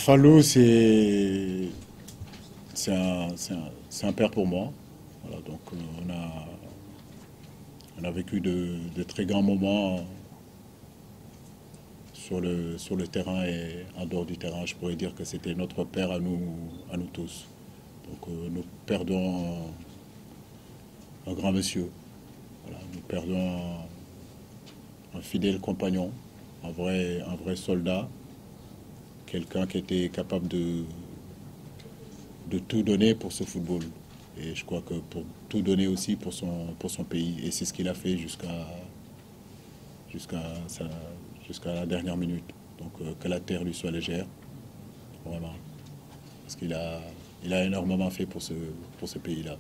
Fallot, c'est un père pour moi. Voilà, donc on a vécu de très grands moments sur le terrain et en dehors du terrain. Je pourrais dire que c'était notre père à nous tous. Donc nous perdons un grand monsieur. Voilà, nous perdons un fidèle compagnon, un vrai soldat, quelqu'un qui était capable de tout donner pour ce football. Et je crois que pour tout donner aussi pour son pays. Et c'est ce qu'il a fait jusqu'à sa- jusqu'à la dernière minute. Donc que la terre lui soit légère, vraiment. Parce qu'il a énormément fait pour ce pays-là.